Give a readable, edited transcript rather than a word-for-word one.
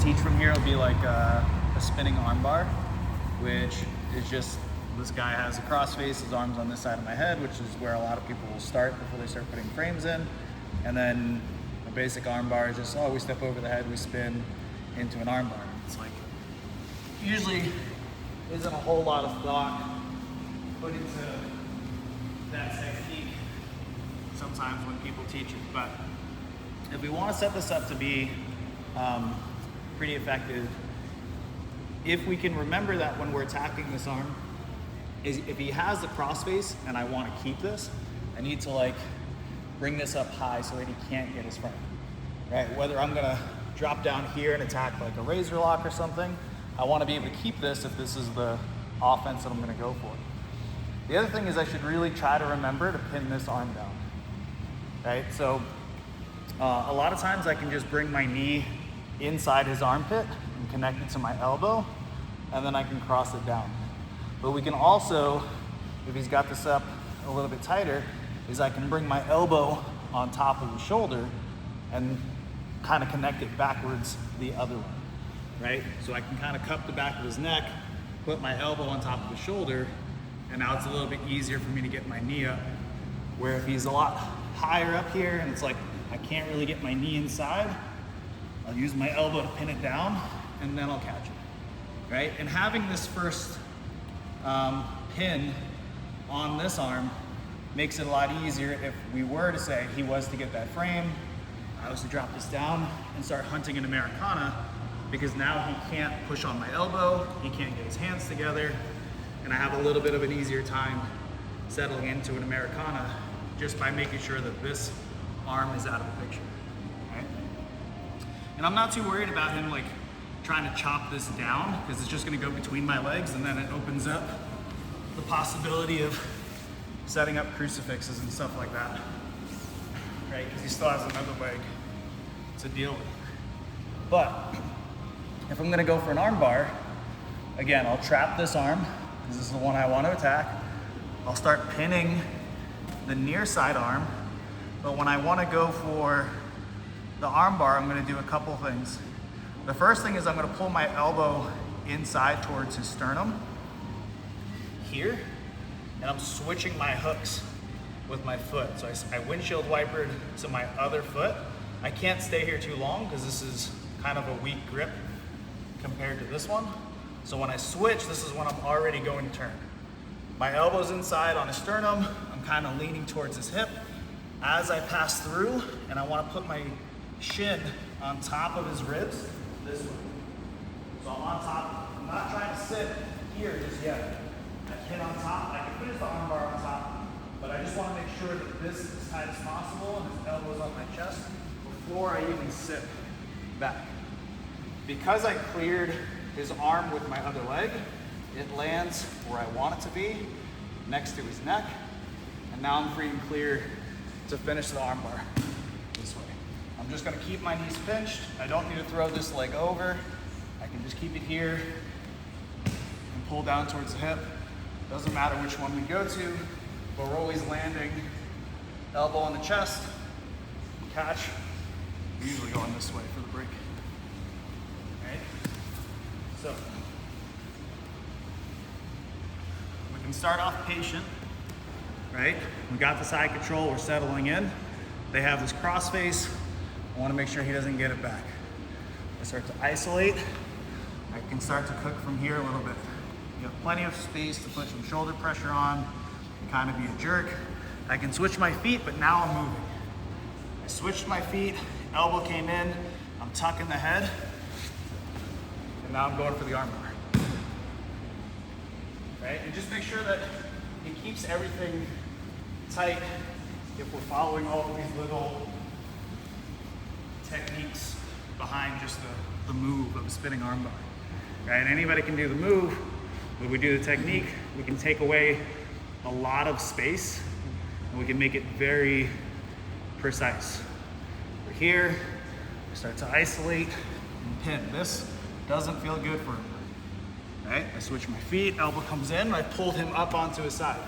teach from here will be like a spinning armbar, which is just, this guy has a crossface, his arms on this side of my head, which is where a lot of people will start before they start putting frames in. And then a basic armbar is just, we step over the head, we spin into an armbar. It's like, usually isn't a whole lot of thought put into that technique sometimes when people teach it. But if we want to set this up to be pretty effective, if we can remember that when we're attacking this arm, is if he has the crossface and I want to keep this, I need to like bring this up high so that he can't get his frame, right? Whether I'm gonna drop down here and attack like a razor lock or something, I want to be able to keep this if this is the offense that I'm gonna go for. The other thing is I should really try to remember to pin this arm down, right? So a lot of times I can just bring my knee inside his armpit and connect it to my elbow, and then I can cross it down. But we can also, if he's got this up a little bit tighter, is I can bring my elbow on top of his shoulder and kind of connect it backwards the other way, right? So I can kind of cup the back of his neck, put my elbow on top of his shoulder, and now it's a little bit easier for me to get my knee up. Where if he's a lot higher up here and it's like I can't really get my knee inside, I'll use my elbow to pin it down and then I'll catch it, right? And having this first pin on this arm makes it a lot easier if we were to say he was to get that frame, I was to drop this down and start hunting an Americana, because now he can't push on my elbow, he can't get his hands together, and I have a little bit of an easier time settling into an Americana just by making sure that this arm is out of the picture, right? And I'm not too worried about him like trying to chop this down, because it's just gonna go between my legs, and then it opens up the possibility of setting up crucifixes and stuff like that, right? Because he still has another leg to deal with. But if I'm gonna go for an armbar, again, I'll trap this arm, because this is the one I want to attack. I'll start pinning the near side arm, but when I want to go for the armbar, I'm going to do a couple things. The first thing is I'm going to pull my elbow inside towards his sternum here, and I'm switching my hooks with my foot. So I windshield wipered to my other foot. I can't stay here too long because this is kind of a weak grip compared to this one. So when I switch, this is when I'm already going to turn. My elbow's inside on his sternum, I'm kind of leaning towards his hip. As I pass through, and I want to put my shin on top of his ribs, this way. So I'm on top, I'm not trying to sit here just yet. I pin on top, I can finish the armbar on top, but I just want to make sure that this is as tight as possible and his elbow's on my chest before I even sit back. Because I cleared his arm with my other leg, it lands where I want it to be, next to his neck, and now I'm free and clear to finish the armbar this way. I'm just gonna keep my knees pinched. I don't need to throw this leg over. I can just keep it here and pull down towards the hip. Doesn't matter which one we go to, but we're always landing elbow on the chest, catch. We're usually going this way for the break. Right? So, we can start off patient, right? We got this eye control, we're settling in. They have this crossface. I want to make sure he doesn't get it back. I start to isolate. I can start to cook from here a little bit. You have plenty of space to put some shoulder pressure on and kind of be a jerk. I can switch my feet, but now I'm moving. I switched my feet, elbow came in, I'm tucking the head, and now I'm going for the armbar. Right? And just make sure that it keeps everything tight if we're following all of these little techniques behind just the move of a spinning armbar. Right? Anybody can do the move. When we do the technique, we can take away a lot of space and we can make it very precise. We're here, we start to isolate and pin. This doesn't feel good for him. Right? I switch my feet, elbow comes in, I pulled him up onto his side.